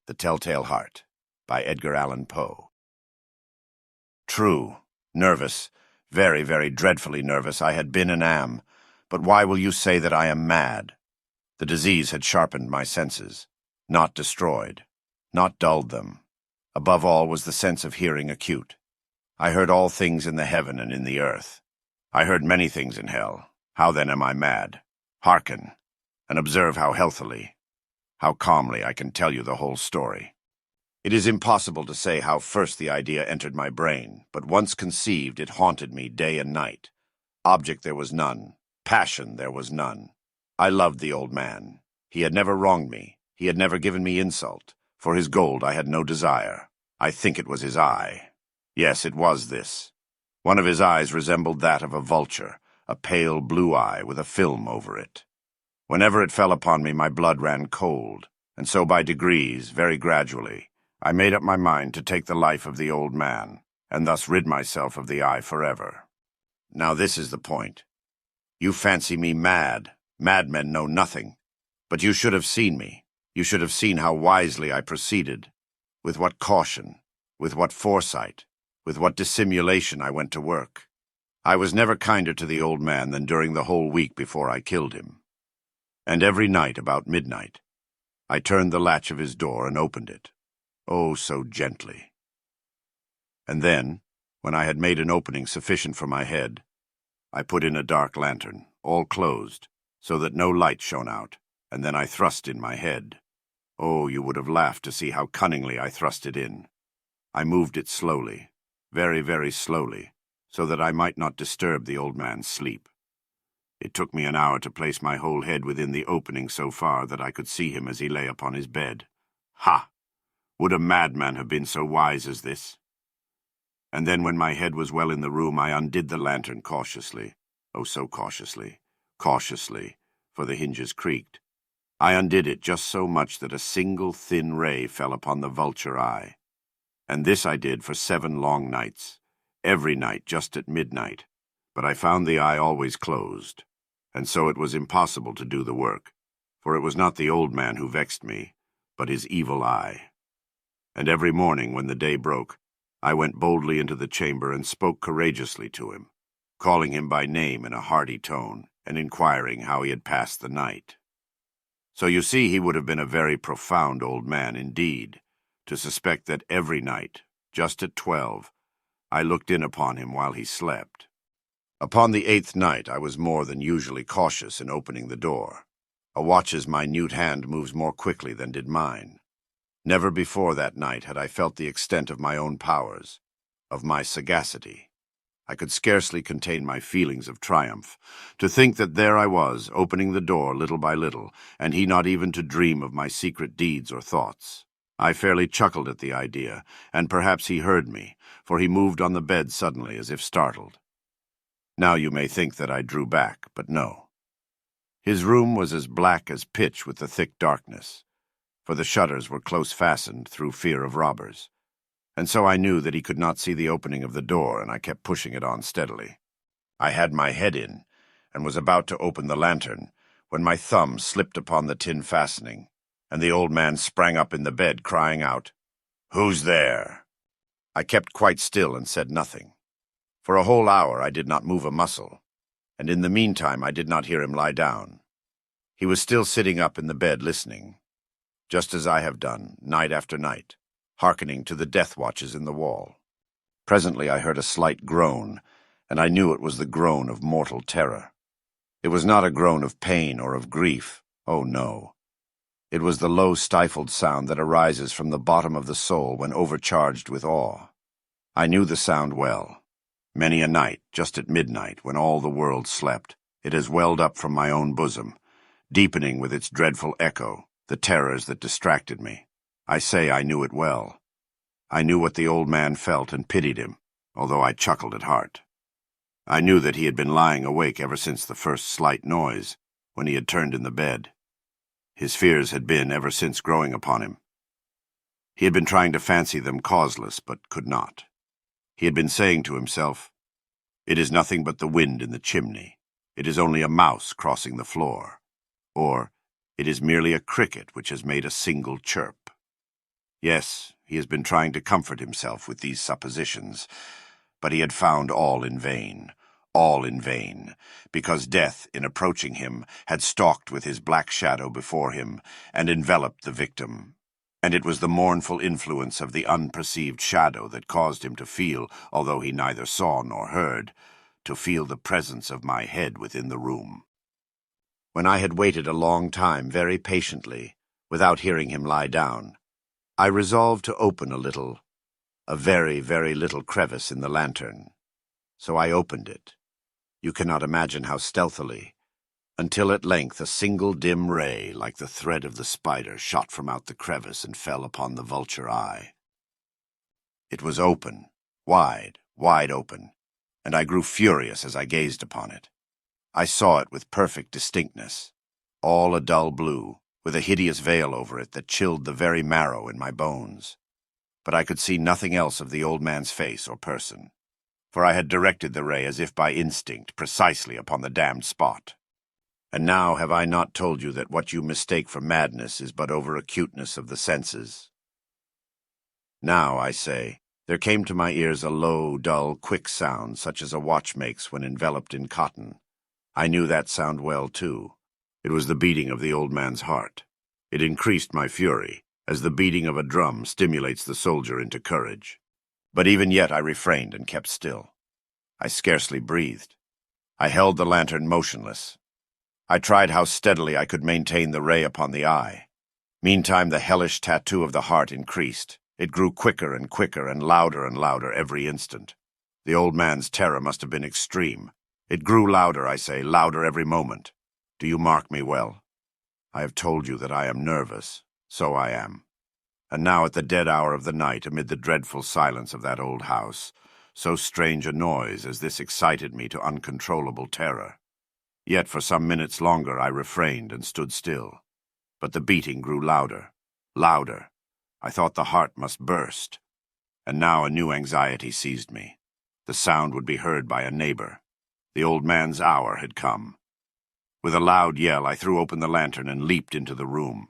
The Telltale Heart by Edgar Allan Poe. True, nervous, very, very dreadfully nervous I had been and am, but why will you say that I am mad? The disease had sharpened my senses, not destroyed, not dulled them. Above all was the sense of hearing acute. I heard all things in the heaven and in the earth. I heard many things in hell. How then am I mad? Hearken, and observe how healthily, how calmly I can tell you the whole story. It is impossible to say how first the idea entered my brain, but once conceived it haunted me day and night. Object there was none, passion there was none. I loved the old man. He had never wronged me, he had never given me insult. For his gold I had no desire. I think it was his eye. Yes, it was this. One of his eyes resembled that of a vulture, a pale blue eye with a film over it. Whenever it fell upon me, my blood ran cold, and so by degrees, very gradually, I made up my mind to take the life of the old man, and thus rid myself of the eye forever. Now this is the point. You fancy me mad. Madmen know nothing. But you should have seen me. You should have seen how wisely I proceeded, with what caution, with what foresight, with what dissimulation I went to work. I was never kinder to the old man than during the whole week before I killed him. And every night about midnight, I turned the latch of his door and opened it, oh, so gently. And then, when I had made an opening sufficient for my head, I put in a dark lantern, all closed, so that no light shone out, and then I thrust in my head. Oh, you would have laughed to see how cunningly I thrust it in. I moved it slowly, very, very slowly, so that I might not disturb the old man's sleep. It took me an hour to place my whole head within the opening so far that I could see him as he lay upon his bed. Ha! Would a madman have been so wise as this? And then when my head was well in the room, I undid the lantern cautiously. Oh, so cautiously, cautiously, for the hinges creaked. I undid it just so much that a single thin ray fell upon the vulture eye. And this I did for 7 long nights, every night just at midnight. But I found the eye always closed, and so it was impossible to do the work, for it was not the old man who vexed me, but his evil eye. And every morning when the day broke, I went boldly into the chamber and spoke courageously to him, calling him by name in a hearty tone, and inquiring how he had passed the night. So you see he would have been a very profound old man indeed, to suspect that every night, just at 12, I looked in upon him while he slept. Upon the 8th night I was more than usually cautious in opening the door. A watch's minute hand moves more quickly than did mine. Never before that night had I felt the extent of my own powers, of my sagacity. I could scarcely contain my feelings of triumph. To think that there I was, opening the door little by little, and he not even to dream of my secret deeds or thoughts. I fairly chuckled at the idea, and perhaps he heard me, for he moved on the bed suddenly as if startled. Now you may think that I drew back, but no. His room was as black as pitch with the thick darkness, for the shutters were close fastened through fear of robbers, and so I knew that he could not see the opening of the door, and I kept pushing it on steadily. I had my head in, and was about to open the lantern, when my thumb slipped upon the tin fastening, and the old man sprang up in the bed, crying out, "Who's there?" I kept quite still and said nothing. For a whole hour I did not move a muscle, and in the meantime I did not hear him lie down. He was still sitting up in the bed listening, just as I have done, night after night, hearkening to the death watches in the wall. Presently I heard a slight groan, and I knew it was the groan of mortal terror. It was not a groan of pain or of grief, oh no. It was the low stifled sound that arises from the bottom of the soul when overcharged with awe. I knew the sound well. Many a night, just at midnight, when all the world slept, it has welled up from my own bosom, deepening with its dreadful echo the terrors that distracted me. I say I knew it well. I knew what the old man felt and pitied him, although I chuckled at heart. I knew that he had been lying awake ever since the first slight noise, when he had turned in the bed. His fears had been ever since growing upon him. He had been trying to fancy them causeless, but could not. He had been saying to himself, "It is nothing but the wind in the chimney. It is only a mouse crossing the floor." Or, "It is merely a cricket which has made a single chirp." Yes, he has been trying to comfort himself with these suppositions, but he had found all in vain. All in vain, because death, in approaching him, had stalked with his black shadow before him and enveloped the victim. And it was the mournful influence of the unperceived shadow that caused him to feel, although he neither saw nor heard, to feel the presence of my head within the room. When I had waited a long time very patiently, without hearing him lie down, I resolved to open a very, very little crevice in the lantern. So I opened it. You cannot imagine how stealthily, until at length a single dim ray, like the thread of the spider, shot from out the crevice and fell upon the vulture eye. It was open, wide, wide open, and I grew furious as I gazed upon it. I saw it with perfect distinctness, all a dull blue, with a hideous veil over it that chilled the very marrow in my bones. But I could see nothing else of the old man's face or person, for I had directed the ray as if by instinct precisely upon the damned spot. And now have I not told you that what you mistake for madness is but over-acuteness of the senses? Now, I say, there came to my ears a low, dull, quick sound, such as a watch makes when enveloped in cotton. I knew that sound well, too. It was the beating of the old man's heart. It increased my fury, as the beating of a drum stimulates the soldier into courage. But even yet I refrained and kept still. I scarcely breathed. I held the lantern motionless. I tried how steadily I could maintain the ray upon the eye. Meantime the hellish tattoo of the heart increased. It grew quicker and louder every instant. The old man's terror must have been extreme. It grew louder, I say, louder every moment. Do you mark me well? I have told you that I am nervous. So I am. And now at the dead hour of the night, amid the dreadful silence of that old house, so strange a noise as this excited me to uncontrollable terror. Yet for some minutes longer I refrained and stood still. But the beating grew louder, louder. I thought the heart must burst. And now a new anxiety seized me. The sound would be heard by a neighbor. The old man's hour had come. With a loud yell, I threw open the lantern and leaped into the room.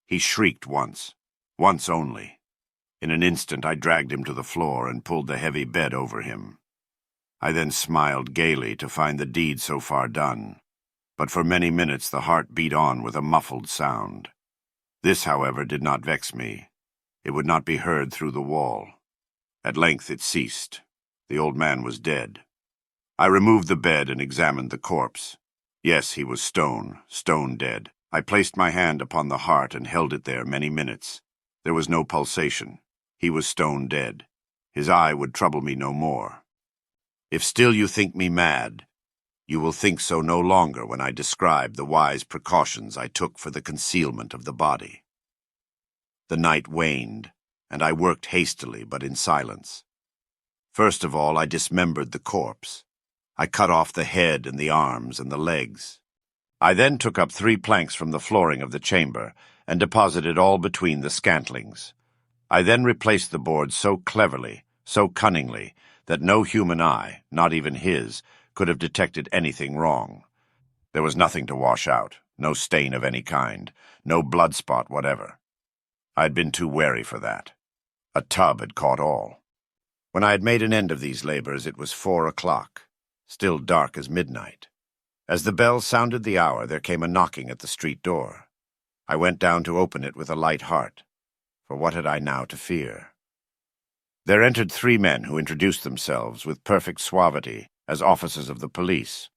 He shrieked once only. In an instant I dragged him to the floor and pulled the heavy bed over him. I then smiled gaily to find the deed so far done. But for many minutes the heart beat on with a muffled sound. This, however, did not vex me. It would not be heard through the wall. At length it ceased. The old man was dead. I removed the bed and examined the corpse. Yes, he was stone dead. I placed my hand upon the heart and held it there many minutes. There was no pulsation. He was stone dead. His eye would trouble me no more. If still you think me mad, you will think so no longer when I describe the wise precautions I took for the concealment of the body. The night waned, and I worked hastily but in silence. First of all, I dismembered the corpse. I cut off the head and the arms and the legs. I then took up 3 planks from the flooring of the chamber and deposited all between the scantlings. I then replaced the boards so cleverly, so cunningly, that no human eye, not even his, could have detected anything wrong. There was nothing to wash out, no stain of any kind, no blood spot whatever. I had been too wary for that. A tub had caught all. When I had made an end of these labors, it was 4 o'clock, still dark as midnight. As the bell sounded the hour, there came a knocking at the street door. I went down to open it with a light heart, for what had I now to fear? There entered 3 men who introduced themselves with perfect suavity as officers of the police.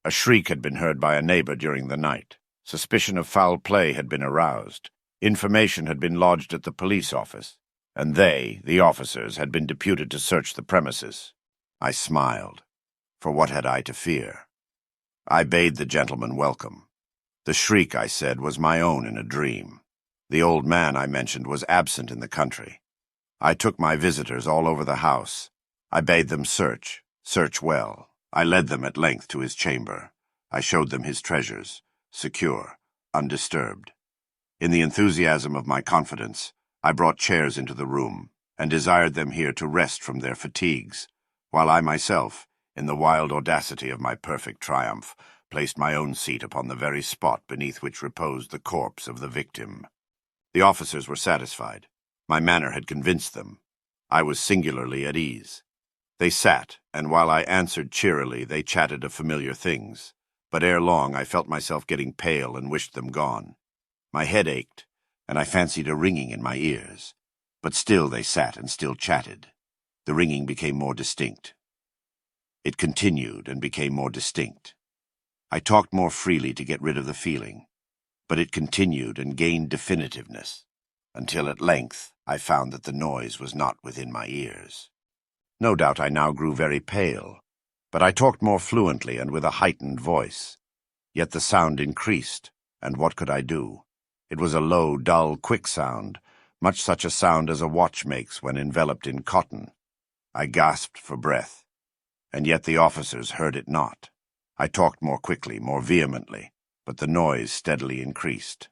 A shriek had been heard by a neighbor during the night. Suspicion of foul play had been aroused. Information had been lodged at the police office, and they, the officers, had been deputed to search the premises. I smiled, for what had I to fear? I bade the gentleman welcome. The shriek, I said, was my own in a dream. The old man, I mentioned, was absent in the country. I took my visitors all over the house. I bade them search well. I led them at length to his chamber. I showed them his treasures, secure, undisturbed. In the enthusiasm of my confidence, I brought chairs into the room, and desired them here to rest from their fatigues, while I myself, in the wild audacity of my perfect triumph, placed my own seat upon the very spot beneath which reposed the corpse of the victim. The officers were satisfied. My manner had convinced them. I was singularly at ease. They sat, and while I answered cheerily, they chatted of familiar things. But ere long I felt myself getting pale and wished them gone. My head ached, and I fancied a ringing in my ears. But still they sat and still chatted. The ringing became more distinct. It continued and became more distinct. I talked more freely to get rid of the feeling, but it continued and gained definitiveness, until at length I found that the noise was not within my ears. No doubt I now grew very pale, but I talked more fluently and with a heightened voice. Yet the sound increased, and what could I do? It was a low, dull, quick sound, much such a sound as a watch makes when enveloped in cotton. I gasped for breath, and yet the officers heard it not. I talked more quickly, more vehemently, but the noise steadily increased.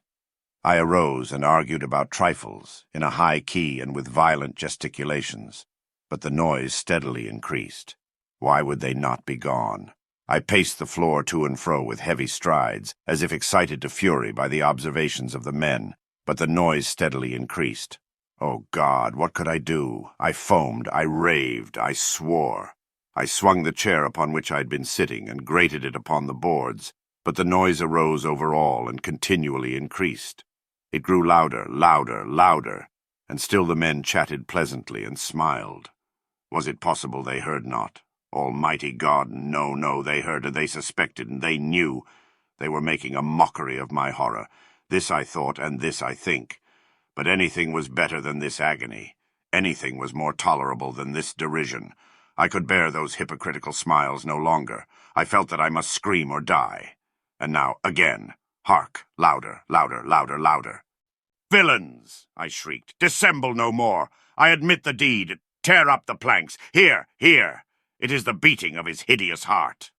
I arose and argued about trifles, in a high key and with violent gesticulations, but the noise steadily increased. Why would they not be gone? I paced the floor to and fro with heavy strides, as if excited to fury by the observations of the men, but the noise steadily increased. Oh God, what could I do? I foamed, I raved, I swore. I swung the chair upon which I had been sitting and grated it upon the boards, but the noise arose over all and continually increased. It grew louder, louder, louder, and still the men chatted pleasantly and smiled. Was it possible they heard not? Almighty God, no, no, they heard and they suspected and they knew. They were making a mockery of my horror. This I thought, and this I think. But anything was better than this agony. Anything was more tolerable than this derision. I could bear those hypocritical smiles no longer. I felt that I must scream or die. And now, again, hark, louder, louder, louder, louder. "Villains!" I shrieked. "Dissemble no more! I admit the deed. Tear up the planks. Here, here! It is the beating of his hideous heart."